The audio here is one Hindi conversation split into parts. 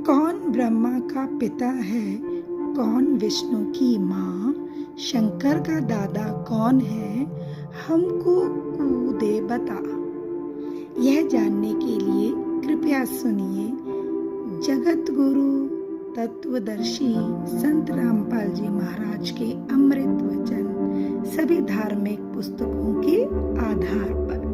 कौन ब्रह्मा का पिता है, कौन विष्णु की माँ, शंकर का दादा कौन है, हमको दे बता। यह जानने के लिए कृपया सुनिए जगत गुरु तत्वदर्शी संत रामपाल जी महाराज के अमृत वचन सभी धार्मिक पुस्तकों के आधार पर।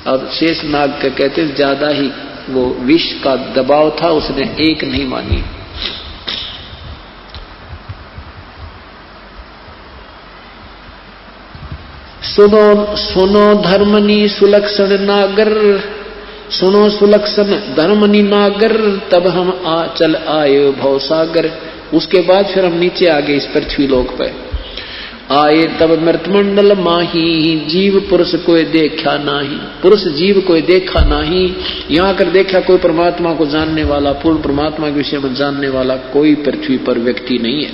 अब शेषनाग के कहते ज्यादा ही वो विष का दबाव था, उसने एक नहीं मानी। सुनो सुनो धर्मनी सुलक्षण नागर, सुनो सुलक्षण धर्मनी नागर, तब हम चल आए भवसागर। उसके बाद फिर हम नीचे आ गए इस पृथ्वी लोक पे आए, तब मृतमंडल माही, जीव पुरुष कोई देखा नाही, पुरुष जीव कोई देखा नाही। यहाँ कर देखा कोई परमात्मा को जानने वाला, पूर्ण परमात्मा के विषय में जानने वाला कोई पृथ्वी पर व्यक्ति नहीं है।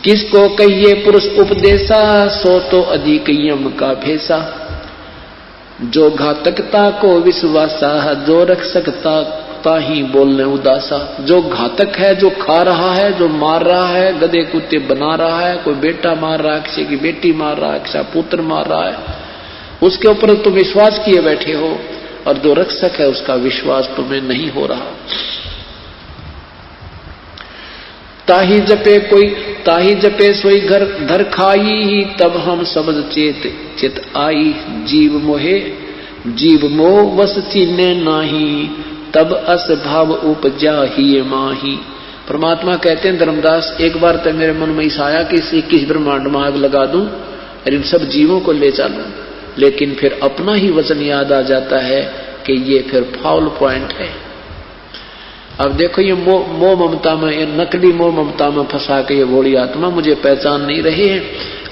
किसको कहिए पुरुष उपदेशा, सो तो अधिक यम का भेसा। जो घातकता को विश्वासा, जो रख सकता ही बोलने उदासा। जो घातक है, जो खा रहा है, जो मार रहा है, गधे कुत्ते बना रहा है, कोई बेटा मार रहा है, किसी की बेटी मार रहा है, किसी पुत्र मार रहा है, उसके ऊपर तुम विश्वास किए बैठे हो, और जो रक्षक है उसका विश्वास तुम्हें नहीं हो रहा। ताही जपे सोई घर धर खाई, तब हम सबद चेत चित आई। जीव मोह वस चीने नाही, तब अस भाव उपजा ही माही। परमात्मा कहते हैं धर्मदास, एक बार तो मेरे मन में ऐसा आया कि इस 21 ब्रह्मांड में आग लगा दूं और इन सब जीवों को ले चलूं, लेकिन फिर अपना ही वचन याद आ जाता है कि ये फिर फाउल पॉइंट है। अब देखो ये मोह ममता में, ये नकली मोह ममता में फंसा के ये भोली आत्मा मुझे पहचान नहीं रही है,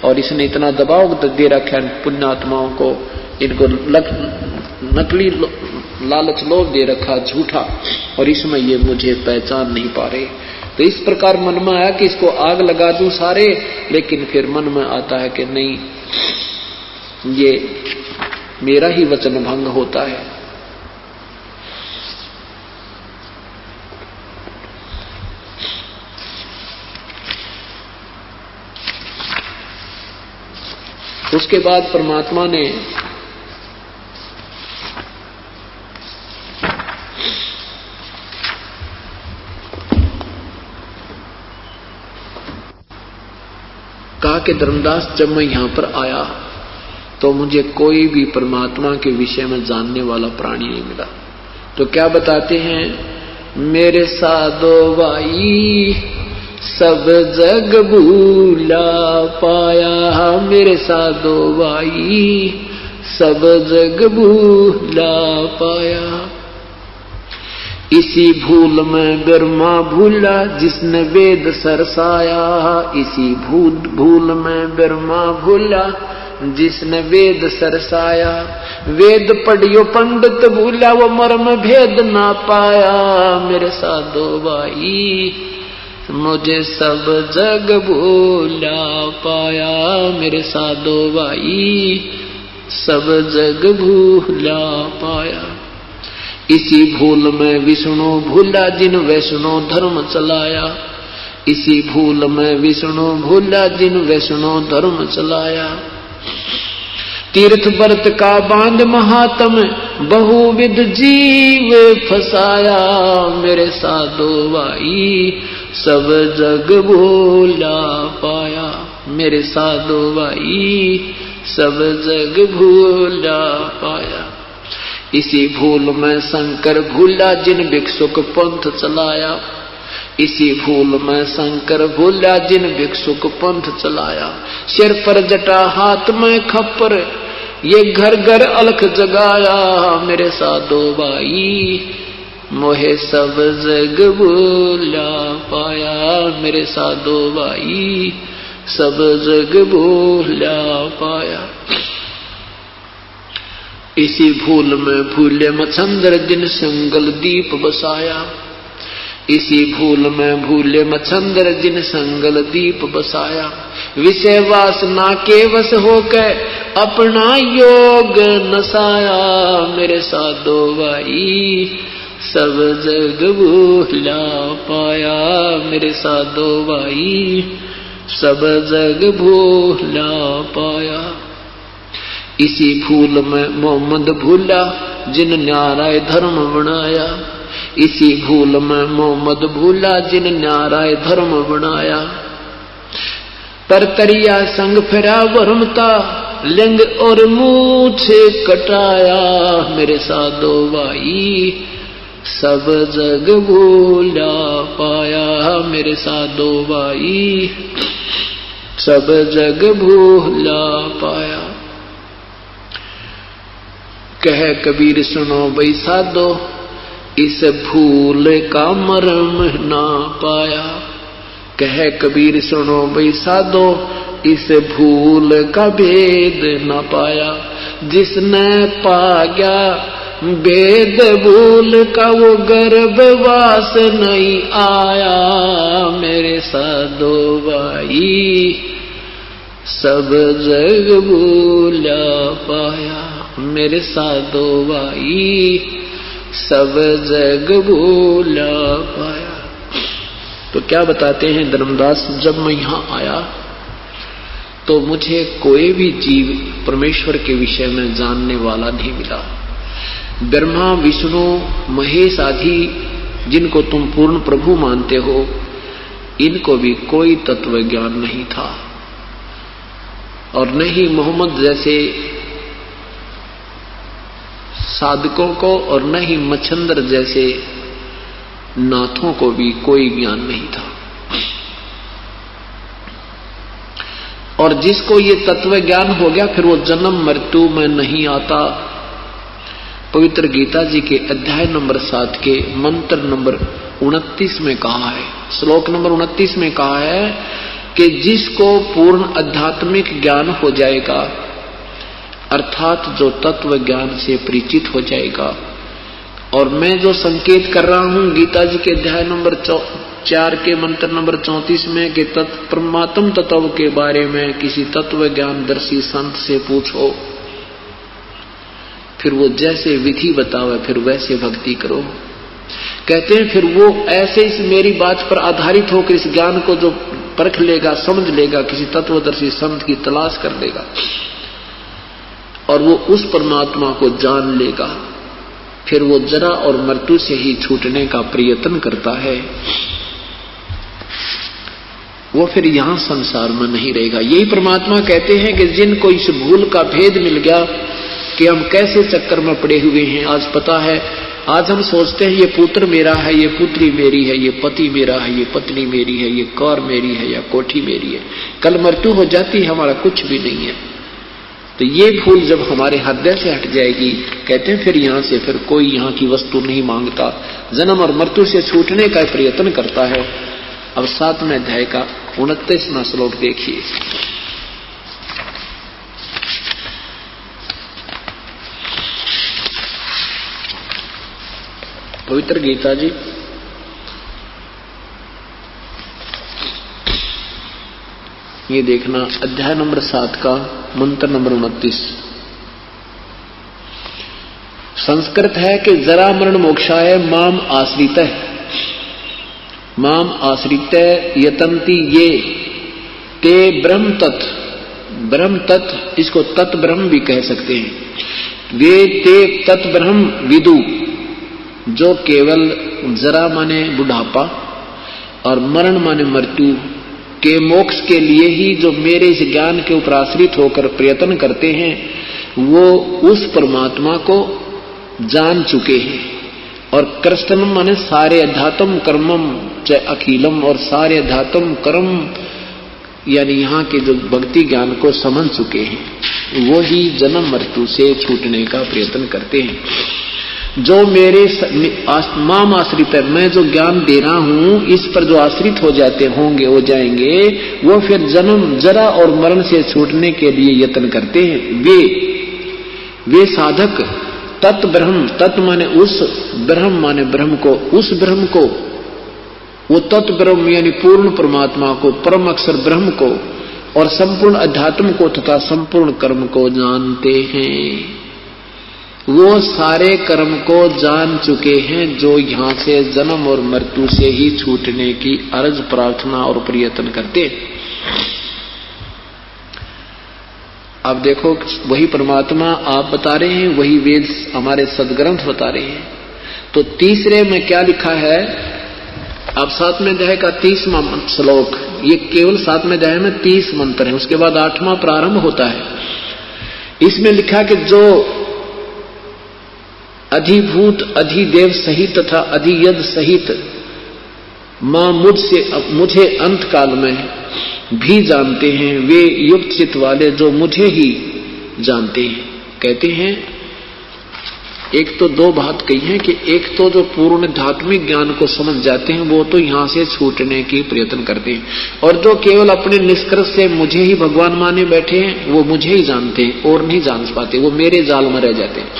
और इसने इतना दबाव दे रखा है पुण्यात्माओं को, इनको नकली लालच लोभ दे रखा झूठा, और इसमें ये मुझे पहचान नहीं पा रहे। तो इस प्रकार मन में आया कि इसको आग लगा दूं सारे, लेकिन फिर मन में आता है कि नहीं, ये मेरा ही वचन भंग होता है। उसके बाद परमात्मा ने कहा कि धर्मदास, जब मैं यहां पर आया तो मुझे कोई भी परमात्मा के विषय में जानने वाला प्राणी नहीं मिला। तो क्या बताते हैं, मेरे साधो भाई सब जग भूला पाया, मेरे साधो भाई सब जग भूला पाया। इसी भूल में ब्रह्मा भूला जिसने वेद सरसाया, इसी भूल में ब्रह्मा भूला जिसने वेद सरसाया। वेद पढ़ियो पंडित भूला, वो मर्म भेद ना पाया। मेरे साधो भाई मुझे सब जग भूला पाया, मेरे साधो भाई सब जग भूला पाया। इसी भूल में विष्णु भूला जिन वैष्णो धर्म चलाया, इसी भूल में विष्णु भूला जिन वैष्णो धर्म चलाया। तीर्थ व्रत का बांध महात्म बहुविध जीव फसाया, मेरे साधो भाई सब जग भूला पाया, मेरे साधो भाई सब जग भूला पाया। इसी भूल में शंकर भूला जिन भिक्षुक पंथ चलाया, इसी भूल में शंकर भूला जिन भिक्षुक पंथ चलाया। सिर पर जटा हाथ में खप्पर ये घर घर अलख जगाया, मेरे साधो भाई मोहे सब जग भूला पाया, मेरे साधो भाई सब जग भूला पाया। इसी भूल में भूले मच्छंदर जिन संगल दीप बसाया, इसी भूल में भूले मच्छंदर जिन संगल दीप बसाया। विषय वासना के वश होकर अपना योग नसाया, मेरे साधो भाई सब जग भूला पाया, मेरे साधो भाई सब जग भूला पाया। इसी भूल में मोहम्मद भूला जिन न्यारा धर्म बनाया, इसी भूल में मोहम्मद भूला जिन न्यारा धर्म बनाया। तरतरिया संग फिरा वर्मता लिंग और मूछ कटाया, मेरे साधो भाई सब जग भूला पाया, मेरे साधो भाई सब जग भूला पाया। कह कबीर सुनो भाई साधो, इस भूल का मर्म ना पाया। कह कबीर सुनो भाई साधो, इस भूल का भेद ना पाया। जिसने पा गया भेद भूल का, वो गर्भवास नहीं आया, मेरे साधो भाई सब जग भूला पाया, मेरे साधो भाई सब जग भूला पाया। तो क्या बताते हैं धर्मदास, जब मैं यहां आया तो मुझे कोई भी जीव परमेश्वर के विषय में जानने वाला नहीं मिला। ब्रह्मा विष्णु महेश आदि जिनको तुम पूर्ण प्रभु मानते हो, इनको भी कोई तत्व ज्ञान नहीं था, और न ही मोहम्मद जैसे साधकों को और न ही मच्छंदर जैसे नाथों को भी कोई ज्ञान नहीं था। और जिसको ये तत्व ज्ञान हो गया, फिर वो जन्म मृत्यु में नहीं आता। पवित्र गीता जी के अध्याय नंबर 7 के मंत्र नंबर 29 में कहा है, श्लोक नंबर 29 में कहा है कि जिसको पूर्ण आध्यात्मिक ज्ञान हो जाएगा, अर्थात जो तत्व ज्ञान से परिचित हो जाएगा। और मैं जो संकेत कर रहा हूं गीता जी के अध्याय नंबर 4 के मंत्र नंबर 34 में कि परमात्म तत्व के बारे में किसी तत्व ज्ञान दर्शी संत से पूछो, फिर वो जैसे विधि बतावे फिर वैसे भक्ति करो। कहते हैं फिर वो ऐसे इस मेरी बात पर आधारित होकर इस ज्ञान को जो परख लेगा, समझ लेगा, किसी तत्वदर्शी संत की तलाश कर लेगा और वो उस परमात्मा को जान लेगा, फिर वो जरा और मृत्यु से ही छूटने का प्रयत्न करता है। वो फिर यहां संसार में नहीं रहेगा। यही परमात्मा कहते हैं कि जिनको इस भूल का भेद मिल गया कि हम कैसे चक्कर में पड़े हुए हैं, आज पता है। आज हम सोचते हैं ये पुत्र मेरा है, ये पुत्री मेरी है, ये पति मेरा है, ये पत्नी मेरी है, ये कार मेरी है या कोठी मेरी है। कल मृत्यु हो जाती है, हमारा कुछ भी नहीं है। तो ये भूल जब हमारे हृदय से हट जाएगी, कहते हैं फिर यहां से फिर कोई यहां की वस्तु नहीं मांगता, जन्म और मृत्यु से छूटने का प्रयत्न करता है। अब 7वें अध्याय का 29वां श्लोक देखिए। पवित्र गीता जी ये देखना, अध्याय नंबर 7 का मंत्र नंबर 29। संस्कृत है कि जरा मरण मोक्षाय माम आश्रितः, माम आश्रितः यतन्ति ये ते ब्रह्म तत्, ब्रह्म तत् इसको तत् ब्रह्म भी कह सकते हैं। वे ते तत् ब्रह्म विदु, जो केवल जरा माने बुढ़ापा और मरण माने मृत्यु के मोक्ष के लिए ही जो मेरे इस ज्ञान के ऊपर आश्रित होकर प्रयत्न करते हैं, वो उस परमात्मा को जान चुके हैं। और कृष्णम माने सारे अध्यात्म कर्मम च अखिलम, और सारे अध्यात्म कर्म यानी यहाँ के जो भक्ति ज्ञान को समझ चुके हैं, वो ही जन्म मृत्यु से छूटने का प्रयत्न करते हैं। जो मेरे माम आश्रित है, मैं जो ज्ञान दे रहा हूं इस पर जो आश्रित हो जाते होंगे हो जाएंगे, वो फिर जन्म जरा और मरण से छूटने के लिए यत्न करते हैं। वे साधक तत् ब्रह्म, तत् माने उस, ब्रह्म माने ब्रह्म को, उस ब्रह्म को, वो तत् ब्रह्म यानी पूर्ण परमात्मा को, परम अक्षर ब्रह्म को और संपूर्ण अध्यात्म को तथा संपूर्ण कर्म को जानते हैं। वो सारे कर्म को जान चुके हैं जो यहां से जन्म और मृत्यु से ही छूटने की अर्ज प्रार्थना और प्रयत्न करते। अब देखो वही परमात्मा आप बता रहे हैं, वही वेद हमारे सदग्रंथ बता रहे हैं। तो तीसरे में क्या लिखा है, अब 7वें अध्याय का 30वां श्लोक, ये केवल 7वें अध्याय में 30 मंत्र है, उसके बाद 8वां प्रारंभ होता है। इसमें लिखा कि जो अधिभूत अधिदेव सहित तथा अधियद सहित मां मुझे अंत काल में भी जानते हैं, वे युक्त चित्त वाले जो मुझे ही जानते हैं। कहते हैं एक तो दो बात कही है कि एक तो जो पूर्ण धात्मिक ज्ञान को समझ जाते हैं वो तो यहां से छूटने की प्रयत्न करते हैं, और जो केवल अपने निष्कर्ष से मुझे ही भगवान माने बैठे हैं वो मुझे ही जानते हैं और नहीं जान पाते, वो मेरे जाल में रह जाते हैं।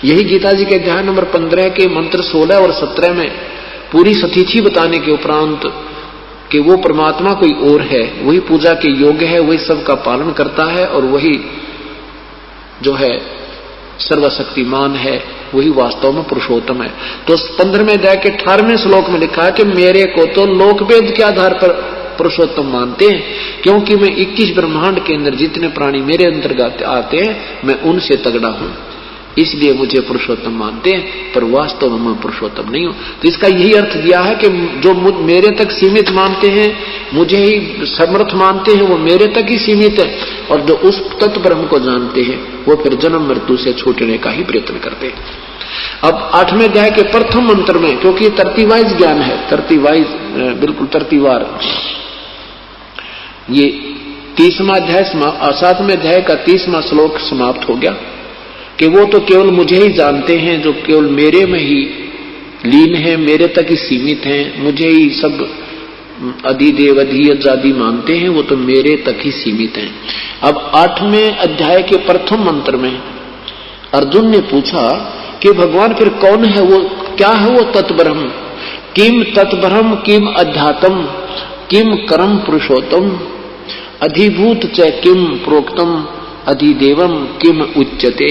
यही गीता जी के अध्याय नंबर 15 के मंत्र 16 और 17 में पूरी सतीथि बताने के उपरांत कि वो परमात्मा कोई और है, वही पूजा के योग्य है, वही सबका पालन करता है और वही जो है सर्वशक्तिमान है, वही वास्तव में पुरुषोत्तम है। तो 15वें अध्याय के 18वें श्लोक में लिखा है कि मेरे को तो लोकवेद के आधार पर पुरुषोत्तम मानते हैं, क्योंकि मैं 21 ब्रह्मांड के अंदर जितने प्राणी मेरे अंतर्गत आते हैं मैं उनसे तगड़ा हूं, इसलिए मुझे पुरुषोत्तम मानते हैं, पर वास्तव में मैं पुरुषोत्तम नहीं हूं। तो इसका यही अर्थ दिया है कि जो मेरे तक सीमित मानते हैं, मुझे ही समर्थ मानते हैं, वो मेरे तक ही सीमित है, और जो उस तत्व ब्रह्म को जानते हैं वो फिर जन्म मृत्यु से छूटने का ही प्रयत्न करते हैं। अब 8वें अध्याय के प्रथम मंत्र में, क्योंकि तरती वाइज ज्ञान है, तरती वाइज बिल्कुल तरतीवार, ये 30वां अध्याय 7वें अध्याय का 30वां श्लोक समाप्त हो गया कि वो तो केवल मुझे ही जानते हैं, जो केवल मेरे में ही लीन है, मेरे तक ही सीमित हैं, मुझे ही सब अधिदेव अधियज आदि मानते हैं, वो तो मेरे तक ही सीमित हैं। अब 8वें अध्याय के प्रथम मंत्र में अर्जुन ने पूछा कि भगवान फिर कौन है, वो क्या है वो तत्ब्रह्म? किम तत्ब्रह्म किम अध्यात्म किम कर्म पुरुषोत्तम अधिभूत च किम प्रोक्तम अधिदेवम किम उच्यते।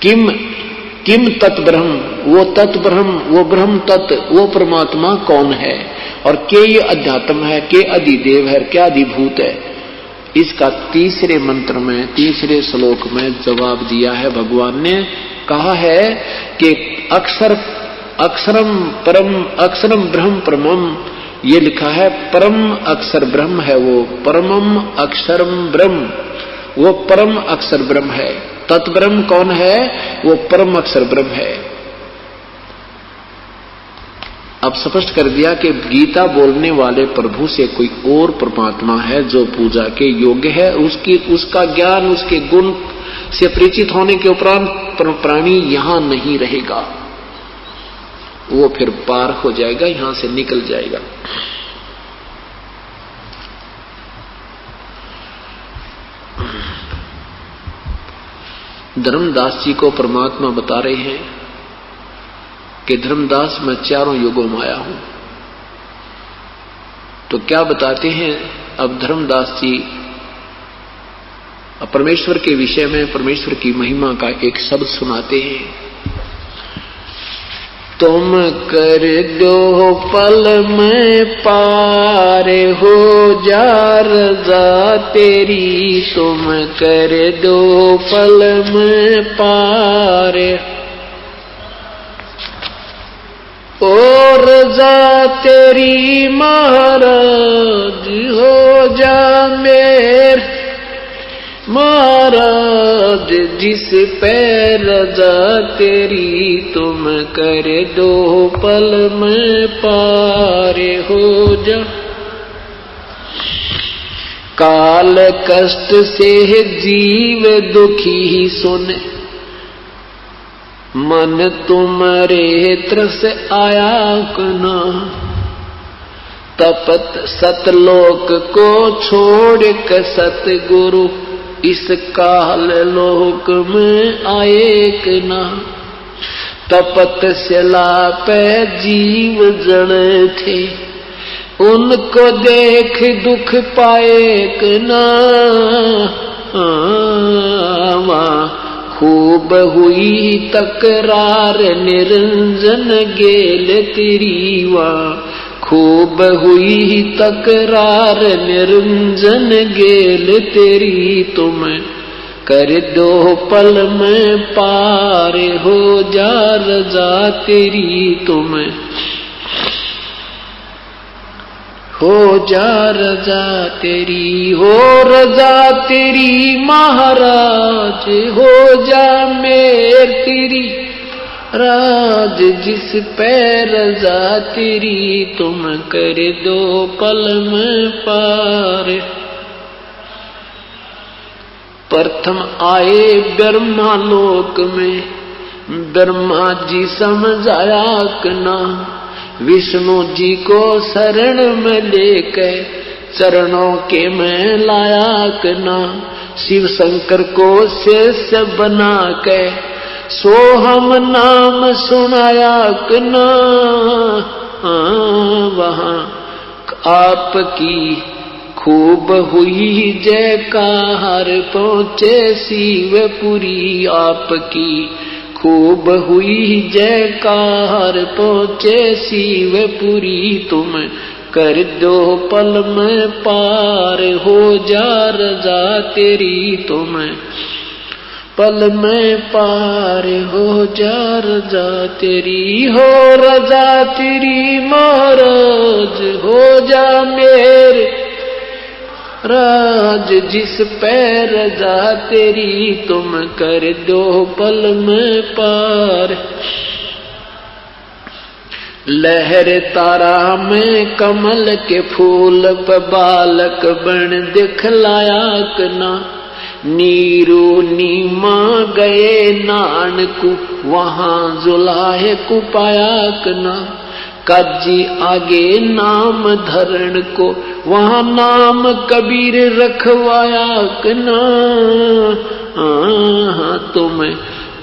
किम तत्ब्रह्म, वो तत्ब्रह्म, वो ब्रह्म तत्व, वो परमात्मा कौन है, और के ये अध्यात्म है, के अधिदेव है, क्या अधिभूत है। इसका तीसरे मंत्र में, तीसरे श्लोक में जवाब दिया है। भगवान ने कहा है कि अक्षरम परम अक्षरम ब्रह्म परमम, ये लिखा है परम अक्षर ब्रह्म है, वो परमम अक्षरम ब्रह्म, वो परम अक्षर ब्रह्म है। तत्ब्रह्म कौन है? वो परम अक्षर ब्रह्म है। अब स्पष्ट कर दिया कि गीता बोलने वाले प्रभु से कोई और परमात्मा है जो पूजा के योग्य है, उसका ज्ञान, उसके गुण से परिचित होने के उपरांत प्राणी यहां नहीं रहेगा, वो फिर पार हो जाएगा, यहां से निकल जाएगा। धर्मदास जी को परमात्मा बता रहे हैं कि धर्मदास मैं चारों युगों में आया हूं। तो क्या बताते हैं अब धर्मदास जी परमेश्वर के विषय में, परमेश्वर की महिमा का एक शब्द सुनाते हैं। तुम कर दो पल में पार हो जा रज़ा तेरी, तुम कर दो पल में पार और रज़ा तेरी महाराज हो जा मेर महाराज, जिस पे रज़ा तेरी तुम कर दो पल में पार हो जा। काल कष्ट से जीव दुखी सुने, मन तुम्हारे त्रस आया कना, तपत सतलोक को छोड़ कर सतगुरु इस काल लोक में आए कि ना। तपत शिला पे जीव जड़ थे, उनको देख दुख पाए कि ना। खूब हुई तकरार निरंजन गेल तेरी वा, खूब हुई तकरार निरंजन गेल तेरी, तुम कर दो पल में पार हो जा रज़ा तेरी, तुम हो जा रजा तेरी, हो रजा तेरी महाराज, हो जा मेर तेरी राज, जिस पे रजा तेरी तुम कर दो पल में पार। प्रथम आए ब्रह्मा लोक में, ब्रह्मा जी समझाया कना, विष्णु जी को शरण में लेकर चरणों के में लाया कना, शिव शंकर को शिष्य बना के सोहम नाम सुनाया कना। वहां आपकी खूब हुई जयकार, पहुंचे शिवपुरी आपकी खूब हुई जयकार, पहुंचे शिवपुरी तुम कर दो पल में पार। हो जा रजा तेरी तुम पल में पार, हो जा रजा तेरी, हो रजा तेरी महाराज, हो जा मेरे राज, जिस पे रजा तेरी तुम कर दो पल में पार। लहर तारा में कमल के फूल पे बालक बन दिखलाया कना, नीरू नीमा गए नानकू वहां जुलाहे को पाया कना, काजी आगे नाम धरण को वहां नाम कबीर रखवाया कना। तुम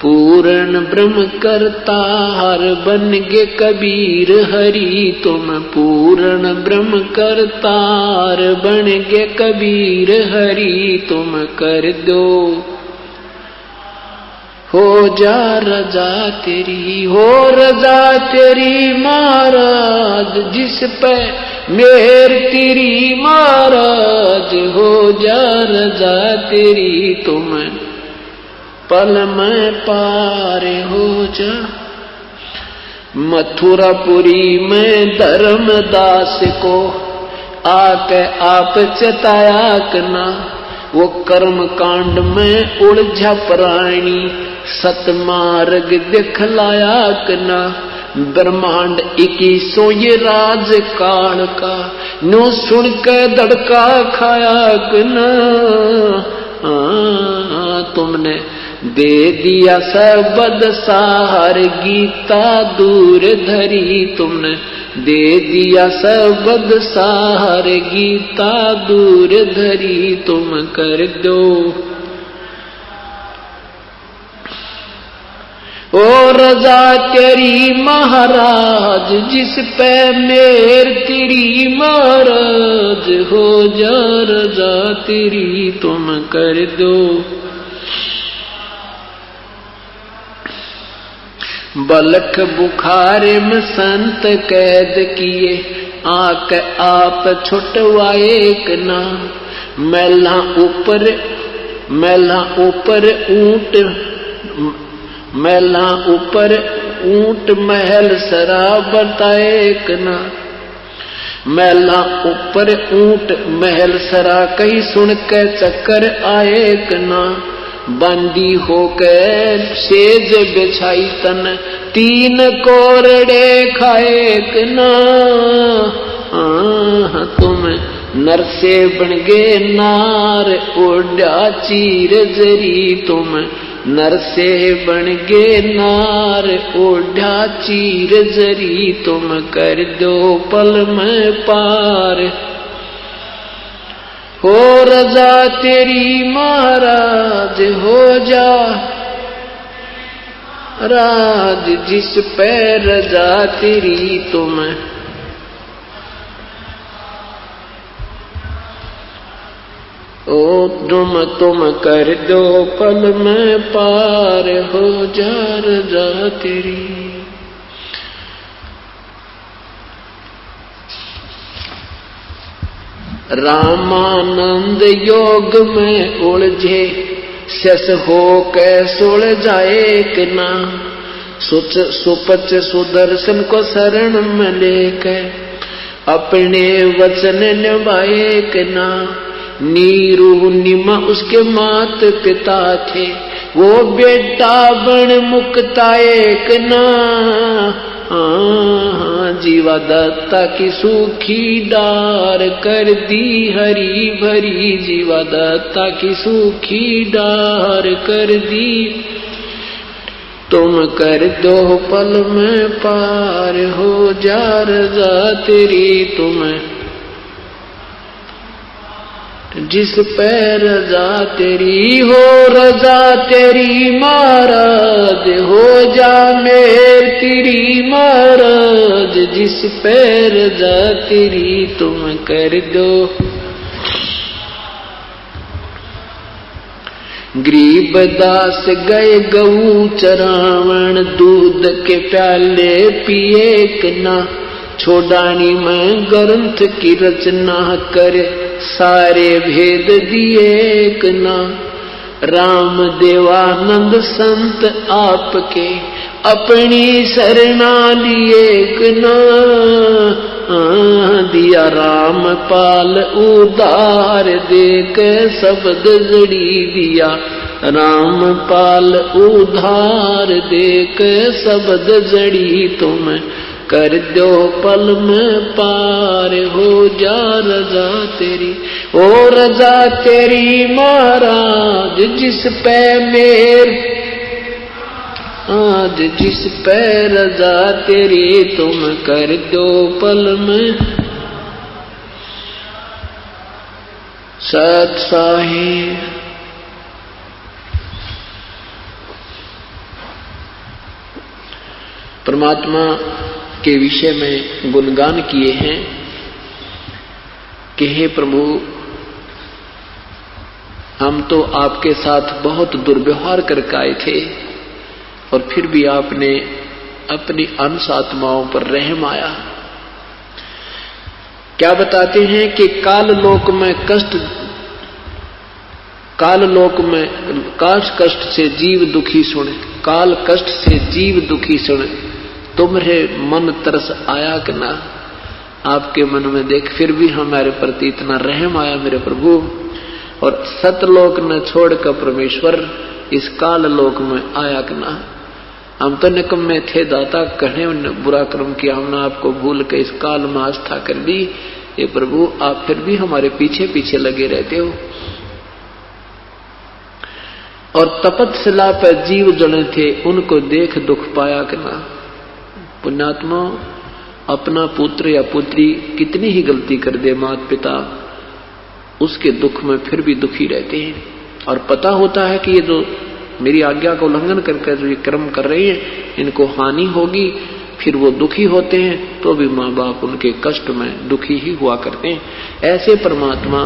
पूर्ण ब्रह्म करतार बन गे कबीर हरि, तुम पूर्ण ब्रह्म करतार बन गे कबीर हरि, तुम कर दो हो जा रजा तेरी, हो रजा तेरी महाराज, जिस पे मेहर तेरी महाराज, हो जा रजा तेरी तुम पल में पार। हो जा मथुरापुरी में धर्मदास को आके आप चताया कना, वो कर्म कांड में उलझा प्राणी सतमार्ग दिखलाया कना, ब्रह्मांड 21 ये राज काल का नो सुन के धड़का खाया कना। तुमने दे दिया सबद सार गीता दूर धरी, तुमने दे दिया सबद सार गीता दूर धरी, तुम कर दो ओ रजा तेरी महाराज, जिस पे मेर तेरी महाराज, हो जा रजा तेरी तुम कर दो। बलख बुखारे में संत कैद किए, आक आप छुटवाए कना, मैला ऊपर ऊंट, मैला ऊपर ऊंट महल शराब बताए कना, मैला ऊपर ऊंट महल सरा कहीं सुन के चक्कर आए कना, बंदी होकर सेज बिछाई तन तीन कोरड़े खाए कना। तुम नर से बन गे नार ओढ़ा चीर जरी, तुम नर से बन गे नार ओढ़ा चीर जरी, तुम कर दो पल में पार। हो रजा तेरी महाराज, हो जा राज, जिस पे रजा तेरी तुम ओ तुम कर दो पल में पार। हो जा रजा तेरी। रामानंद योग में उलझे शस हो के सुलझाए कि ना, सुपच सुदर्शन को शरण में लेके अपने वचन निभाए कि ना। नीरू निमा उसके मात पिता थे, वो बेटा बन मुक्ता एक ना। जीवा दत्ता की सूखी डार कर दी हरी भरी, जीवा दत्ता की सूखी डार कर दी। तुम कर दो पल में पार, हो जा रजा तेरी तुम, जिस पे रजा तेरी हो रजा तेरी महाराज, हो जा मेर तेरी महाराज, जिस पे रजा तेरी तुम कर दो। गरीब दास गए गऊ चरावण, दूध के प्याले पिए कि ना। छोड़ानी में ग्रंथ की रचना करे, सारे भेद दिए कि ना। राम देवानंद संत आपके, अपनी शरणा लिए कि ना। दिया राम पाल उधार देक शब्द जड़ी दिया, राम पाल उधार देक शब्द जड़ी तुम कर दो पल में पार, हो जा रजा तेरी, ओ रजा तेरी महाराज, जिस पे मेर आज, जिस पे रजा तेरी तुम कर दो पल में। सत साहिब परमात्मा के विषय में गुणगान किए हैं कि हे प्रभु, हम तो आपके साथ बहुत दुर्व्यवहार करके आए थे और फिर भी आपने अपनी अंश आत्माओं पर रहम आया। क्या बताते हैं कि काल लोक में कष्ट से जीव दुखी सुने, काल कष्ट से जीव दुखी सुने, तुम्हारे मन तरस आया कि ना। आपके मन में देख फिर भी हमारे प्रति इतना रहम आया मेरे प्रभु। और सतलोक न छोड़कर परमेश्वर इस काल लोक में आया कि ना। हम तो निकम्मे थे दाता, कहने बुरा कर्म किया, हमने आपको भूल के इस काल में आस्था कर दी। ये प्रभु आप फिर भी हमारे पीछे पीछे लगे रहते हो। और तपतशिला पर जीव जड़े थे, उनको देख दुख पाया कि ना। पुण्यात्मा, अपना पुत्र या पुत्री कितनी ही गलती कर दे माता पिता, उसके दुख में फिर भी दुखी रहते हैं। और पता होता है कि ये जो मेरी आज्ञा का उल्लंघन करके जो ये कर्म कर रहे हैं, इनको हानि होगी, फिर वो दुखी होते हैं, तो भी माँ बाप उनके कष्ट में दुखी ही हुआ करते हैं। ऐसे परमात्मा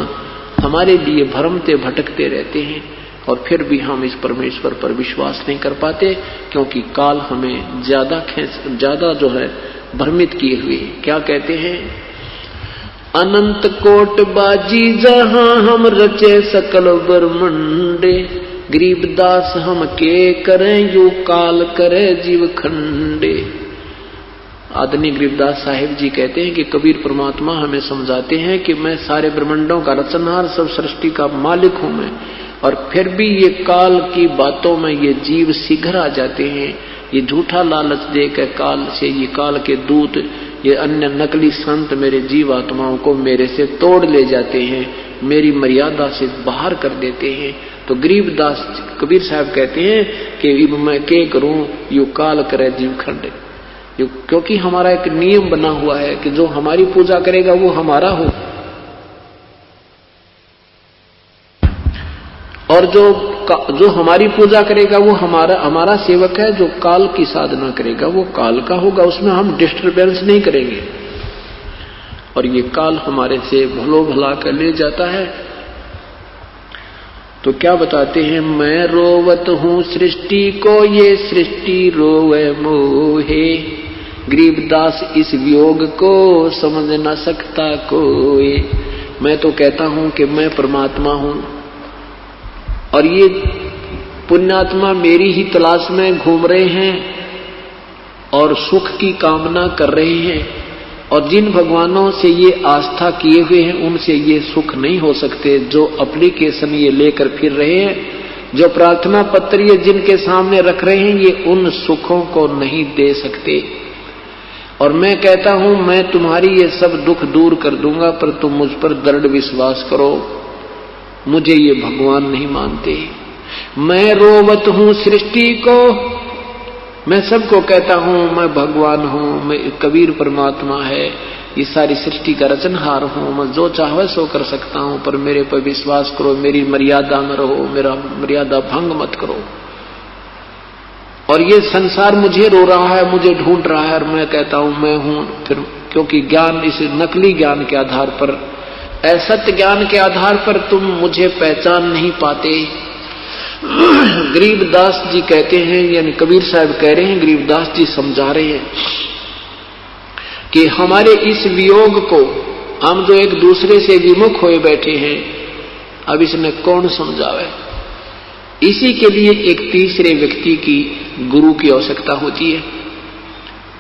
हमारे लिए भ्रमते भटकते रहते हैं और फिर भी हम इस परमेश्वर पर विश्वास नहीं कर पाते, क्योंकि काल हमें ज्यादा जो है भ्रमित किए हुए। क्या कहते हैं? अनंत कोट बाजी जहां हम रचे सकल ब्रह्मंडे, गरीबदास हम के करें यू काल करे जीव खंडे। आदरणीय गरीबदास साहिब जी कहते हैं कि कबीर परमात्मा हमें समझाते हैं कि मैं सारे ब्रह्मांडों का रचनहार, सब सृष्टि का मालिक हूं मैं, और फिर भी ये काल की बातों में ये जीव शीघ्र आ जाते हैं। ये झूठा लालच देकर काल से, ये काल के दूत, ये अन्य नकली संत मेरे जीव आत्माओं को मेरे से तोड़ ले जाते हैं, मेरी मर्यादा से बाहर कर देते हैं। तो गरीबदास कबीर साहब कहते हैं कि मैं के करूं यू काल करे जीव खंड, क्योंकि हमारा एक नियम बना हुआ है कि जो हमारी पूजा करेगा वो हमारा हो, और जो हमारी पूजा करेगा वो हमारा सेवक है। जो काल की साधना करेगा वो काल का होगा, उसमें हम डिस्टर्बेंस नहीं करेंगे। और ये काल हमारे से भलो भला कर ले जाता है। तो क्या बताते हैं? मैं रोवत हूँ सृष्टि को, ये सृष्टि रोवे मोहे, गरीबदास इस वियोग को समझ न सकता कोई। मैं तो कहता हूं कि मैं परमात्मा हूं और ये पुण्यात्मा मेरी ही तलाश में घूम रहे हैं और सुख की कामना कर रहे हैं, और जिन भगवानों से ये आस्था किए हुए हैं उनसे ये सुख नहीं हो सकते। जो एप्लीकेशन ये लेकर फिर रहे हैं, जो प्रार्थना पत्र ये जिनके सामने रख रहे हैं, ये उन सुखों को नहीं दे सकते। और मैं कहता हूं मैं तुम्हारी ये सब दुख दूर कर दूंगा, पर तुम मुझ पर दृढ़ विश्वास करो। मुझे ये भगवान नहीं मानते। मैं रोवत हूं सृष्टि को, मैं सबको कहता हूं मैं भगवान हूं, मैं कबीर परमात्मा है, ये सारी सृष्टि का रचनहार हूं, मैं जो चाहे सो कर सकता हूं, पर मेरे पर विश्वास करो, मेरी मर्यादा में रहो, मेरा मर्यादा भंग मत करो। और ये संसार मुझे रो रहा है, मुझे ढूंढ रहा है, और मैं कहता हूं मैं हूं। फिर क्योंकि ज्ञान, इस नकली ज्ञान के आधार पर, असत्य ज्ञान के आधार पर तुम मुझे पहचान नहीं पाते। गरीबदास जी कहते हैं, यानी कबीर साहब कह रहे हैं, गरीबदास जी समझा रहे हैं कि हमारे इस वियोग को, हम जो एक दूसरे से विमुख हुए बैठे हैं, अब इसने कौन समझावे। इसी के लिए एक तीसरे व्यक्ति की, गुरु की आवश्यकता होती है,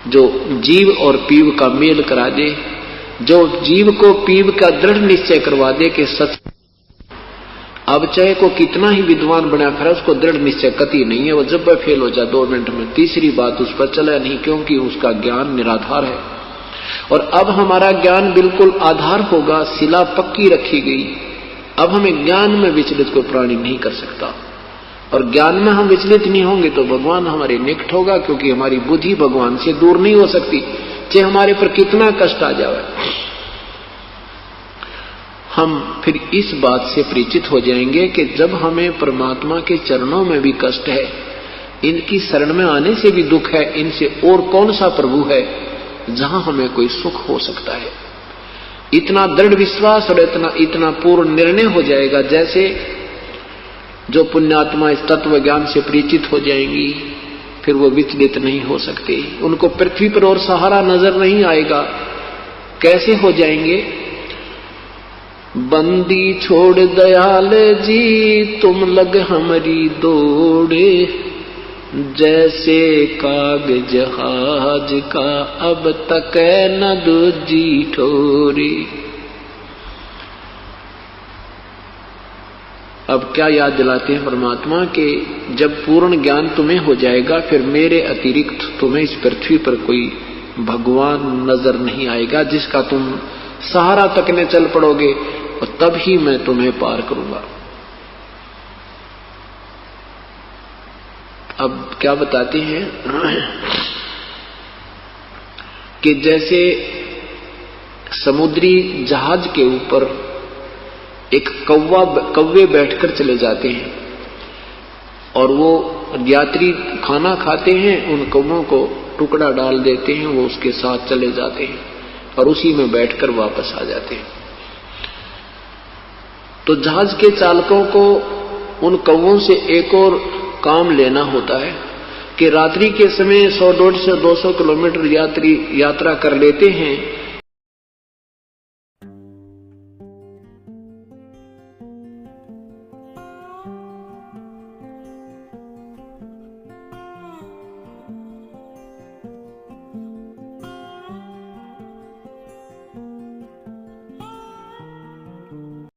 जो जीव और पीव का मेल करा दे, जो जीव को पीव का दृढ़ निश्चय करवा दे कि सच। अब चाहे को कितना ही विद्वान बना फिर उसको दृढ़ निश्चय कति नहीं है, वो जब वह फेल हो जाए 2 मिनट में, तीसरी बात उस पर चला नहीं, क्योंकि उसका ज्ञान निराधार है। और अब हमारा ज्ञान बिल्कुल आधार होगा, शिला पक्की रखी गई। अब हमें ज्ञान में विचलित कोई प्राणी नहीं कर सकता, और ज्ञान में हम विचलित नहीं होंगे तो भगवान हमारे निकट होगा, क्योंकि हमारी बुद्धि भगवान से दूर नहीं हो सकती, चाहे हमारे पर कितना कष्ट आ जाए। हम फिर इस बात से परिचित हो जाएंगे कि जब हमें परमात्मा के चरणों में भी कष्ट है, इनकी शरण में आने से भी दुख है, इनसे और कौन सा प्रभु है जहां हमें कोई सुख हो सकता है। इतना दृढ़ विश्वास और इतना पूर्ण निर्णय हो जाएगा, जैसे जो पुण्यात्मा इस तत्व ज्ञान से परिचित हो जाएंगी, फिर वो विचलित नहीं हो सकते। उनको पृथ्वी पर और सहारा नजर नहीं आएगा। कैसे हो जाएंगे? बंदी छोड़ दयाल जी तुम लग हमारी दौड़े, जैसे काग जहाज का अब तक न दूजी ठोरे। अब क्या याद दिलाते हैं परमात्मा के, जब पूर्ण ज्ञान तुम्हें हो जाएगा, फिर मेरे अतिरिक्त तुम्हें इस पृथ्वी पर कोई भगवान नजर नहीं आएगा जिसका तुम सहारा तकने चल पड़ोगे, और तब ही मैं तुम्हें पार करूंगा। अब क्या बताते हैं कि जैसे समुद्री जहाज के ऊपर एक कौवे बैठकर चले जाते हैं, और वो यात्री खाना खाते हैं, उन कौवों को टुकड़ा डाल देते हैं, वो उसके साथ चले जाते हैं और उसी में बैठकर वापस आ जाते हैं। तो जहाज के चालकों को उन कौवों से एक और काम लेना होता है कि रात्रि के समय 100, 150, 200 किलोमीटर यात्रा कर लेते हैं,